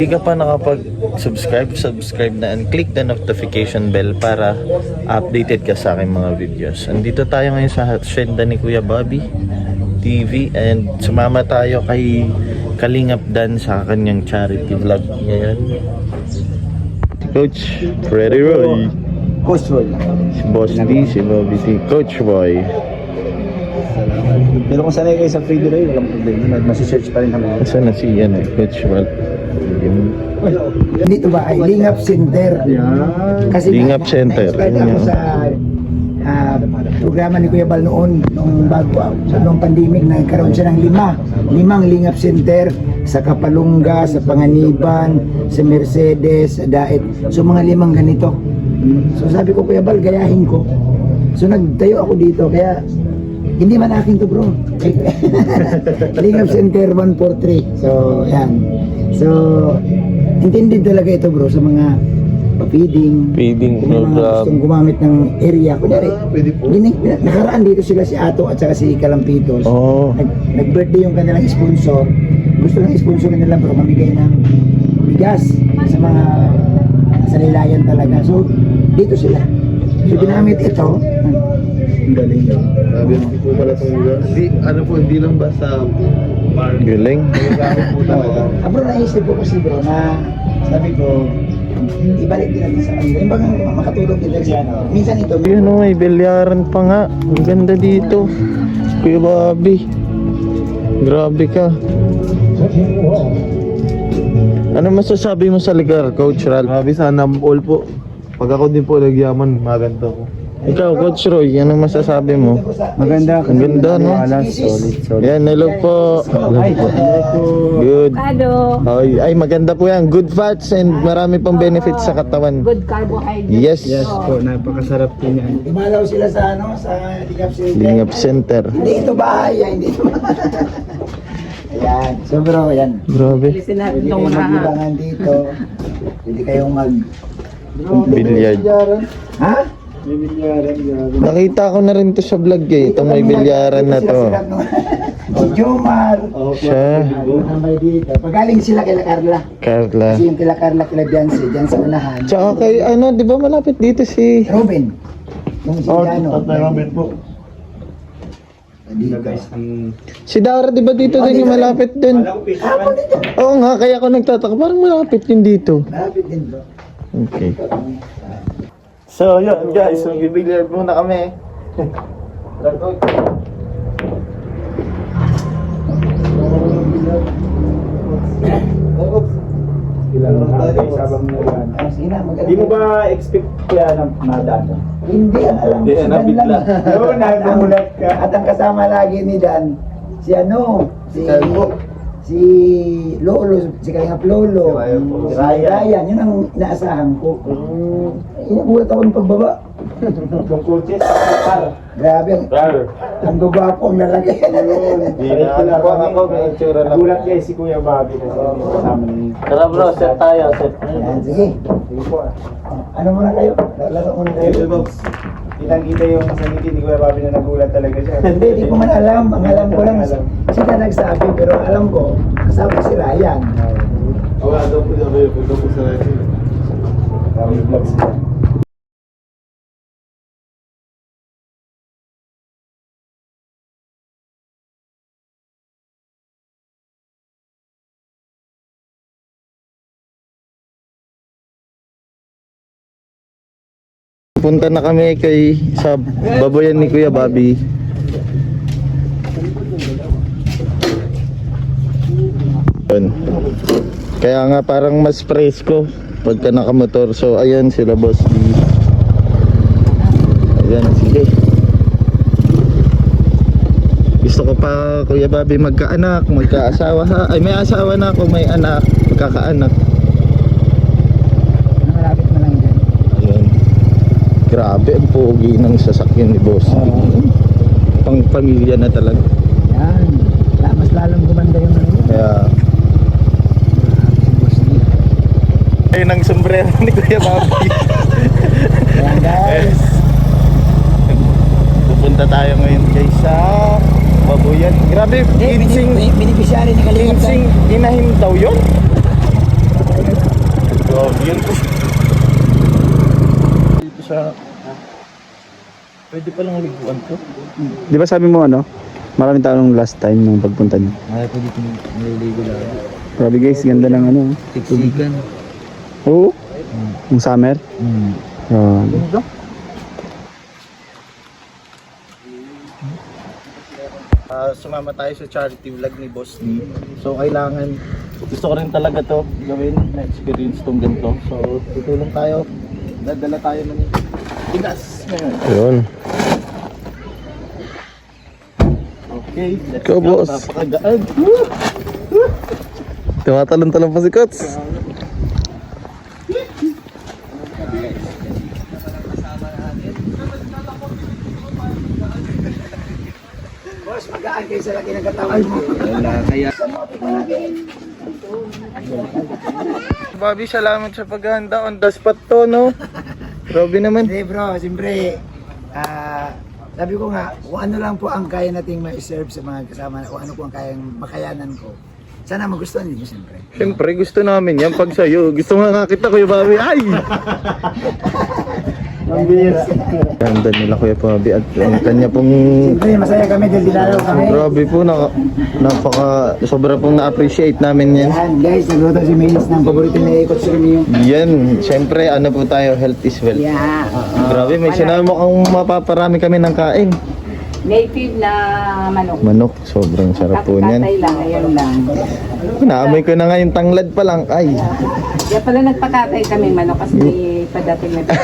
ka pa nakapag-subscribe, subscribe na and click the notification bell para updated ka sa aking mga videos. Andito tayo ngayon sa hacienda ni Kuya Bobby TV and sumama tayo kay Kalingap Dan sa kanyang charity vlog ngayon. Si Coach Freddy Roy, Coach Roy. si Boss D, si Bobby T, Coach Boy. Pero kung sanay kayo sa Freddy Roy, walang problema. Masi-search pa rin kami. Saan na si Coach Boy? Dito ba ay Lingap Center? Kasi Lingap Center. na-inspired ako sa programa ni Kuya Bal noong bago noong pandemic, nagkaroon siya ng limang Lingap Center sa Kapalungga, sa Panganiban, sa Mercedes, sa Daet. So mga limang ganito. So sabi ko, Kuya Bal, gayahin ko. So nagtayo ako dito, kaya hindi man akin to, bro. Lingap Center 143. So yan. So intended talaga ito, bro, sa mga feeding Feeding yung mga program. gustong gumamit ng area. Kunyari, nakaraan dito sila si Ato at saka si Kalampitos. Oh. Nag-birthday yung kanilang sponsor. Gusto lang sponsor nila, bro, mamigay ng bigas sa mga sa nilayan talaga. So, dito sila. So, ginamit ito. Ang galing yun. Sabi mo po pala itong hindi lang basta Galing. Bro, naisip ko kasi, bro, na sabi ko, ibalik din natin sa kanila. Yung bang makatulong din siya. Minsan ito, Yun o, may bilyaran pa nga. Ang ganda dito. Kuya Bobby. Grabe ka. Ano masasabi mo sa lugar, Coach Ral? Grabe, sana all po. Pag ako din po nagyaman, maganda ko. Ikaw, Coach Roy, ano masasabi mo? Maganda. Ang ganda, no? Solid. Yan, hello po. Good. Ay, maganda po yan. Good fats and marami pang benefits sa katawan. Good carbohydrates. Yes. Po, napakasarap po niyan. dumalaw sila sa sa Lingap Center. Lingap Center. Hindi ito bahay, hindi ito bahay. Ayan. So, bro, ayan. Grabe. Bilisin natin Pwede itong kayong mga maglibangan dito. Pwede kayong mag... Billiard. Ha? May bilyaran, grabe. Nakita ko na rin to sa vlog eh. Itong may bilyaran na to. Si Jomar. Siya. Tambay dito. Pagaling sila kila Carla. Carla. Kasi yung kila Carla, kila Biancy, dyan sa unahan. Tsaka kay ano, di ba malapit dito si... Robin. Yung si Jano. Ramen po. Dito. Guys, ang... Si Dara, di ba dito din yung malapit din? Hapon din dyan. Oo nga, kaya ako nagtataka. Parang malapit yun dito. Malapit din, bro. Okay. So, yun guys. Mag-billiard muna kami. Sabang na yan. Sige na, Hindi mo ba expect kaya na madaan? Hindi, ang alam ko Hindi, si Dan nabigla. lang. Oo, nagumulat ka. At ang kasama lagi ni Dan, si ano, si Lolo, si Kalingap Lolo, Si si Ryan, yun ang inaasahan ko. Inagulat ako ng pagbaba. Yung coaches, par. Grabe, ang gagwapo ang lalaki. ako, may itsura lang. Nagulat guys si Kuya Bobby kasi hindi kasama ni... Tara bro, set tayo, set. Ayan, sige. Sige po. Ano muna kayo? Laro muna kayo. Kitang-kita yung sa ngiti ni Kuya Bobby na nagulat talaga siya. Hindi, di ko man alam. Ang alam ko lang, sila nagsabi, pero alam ko, kasama si Ryan. Wala daw po sa Ryan. Kami vlogs siya. Punta na kami sa baboyan ni Kuya Bobby. Yun. Kaya nga parang mas presko pagka nakamotor. So ayan sila Boss D. Ayan, sige. Gusto ko pa Kuya Bobby magkaanak, magkaasawa ha. Ay may asawa na ako, may anak, magkakaanak. Malapit na lang dyan. Ayan. Grabe ang pogi ng sasakyan ni Boss. Pang pamilya na talaga. Yan. Mas lalong gumanda yung ano. Kaya ayun ang sombrero ni Kuya Bobby. Ayan guys. Pupunta tayo ngayon guys sa baboyan. Grabe, ginseng Beneficiary ni Kalingap. inahin daw yun. Yan po. Dito sa... Pwede palang liguan to. Di ba sabi mo ano? Maraming tao nung last time nung pagpunta niyo. Ay, pwede dito naliligo lang. Grabe guys, ganda ng ano. Tiksikan. Oo. Yung summer. Grabe. Sumama tayo sa charity vlog ni Boss D. So kailangan, gusto ko rin talaga to gawin, na-experience tong ganito. So tutulong tayo, dadala tayo ng bigas ngayon. Ayun. Okay, let's Go, go. boss. Napakagaan. Tumatalon-talon pa si Kots. Boss, magaan kayo sa laki ng katawan mo. Wala, kaya... Bobby, salamat sa paghahanda. On the spot to, no? Grabe naman. Hindi bro, siyempre, sabi ko nga, kung ano lang po ang kaya nating ma-serve sa mga kasama, kung ano po ang kayang makayanan ko, sana magustuhan ninyo siyempre. Siyempre, gusto namin yan pag sa'yo. Gusto nga nakita ko yung Bobby. Ay! Ang bilis. Ganda nila Kuya Bobby at ang kanya pong... Siyempre, masaya kami dahil dinalaw kami. Grabe po, sobra pong na-appreciate namin yan. Yan guys, nagluto si Melis ng paborito na ikot sa inyo. Yan, siyempre, ano po tayo, health is wealth. Yeah. Grabe, may sinama kung mapaparami kami ng kain. Native na manok. Manok, sobrang sarap po Tatay niyan. lang, ayun lang. Naamoy ko na nga yung tanglad pa lang. Ay, Kaya pala nagpakatay kami manok kasi may padating na dito.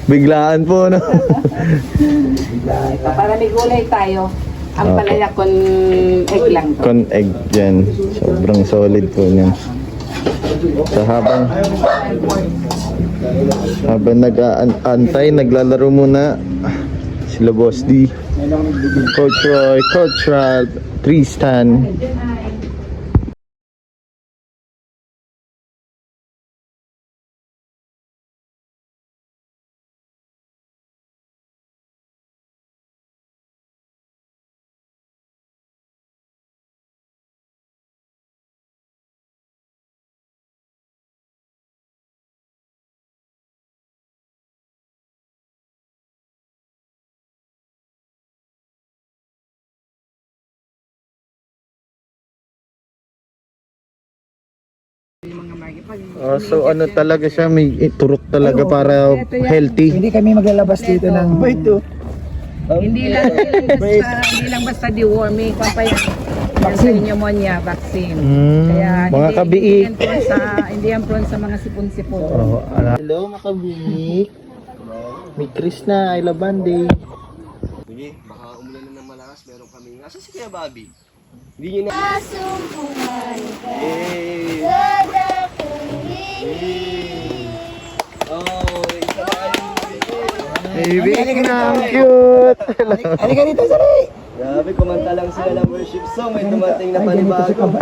biglaan po, no? Para may gulay tayo. Ang Okay. palaya con egg lang to. Con egg dyan. Sobrang solid po niyan. So habang nag-aantay, naglalaro muna sila Boss D, Coach Roy, Coach Ralph, Tristan. So ano talaga siya, may turok talaga para healthy. Hindi kami maglalabas dito ng... Hindi lang basta deworming, pampayan. Yan sa pneumonia vaccine. Mga kabiik. Hindi yan prone sa mga sipon-sipon. Hello mga kabiik. May Chris na, I love Banday. Sige, baka umulan na ng malakas, meron kami. Nasa si Kuya Bobby? Hindi nyo na... Yay! Oh, isa ba Baby, ang cute! Halika dito, Sari! Grabe, kumanta lang sila ng worship song. May dumating na panibago.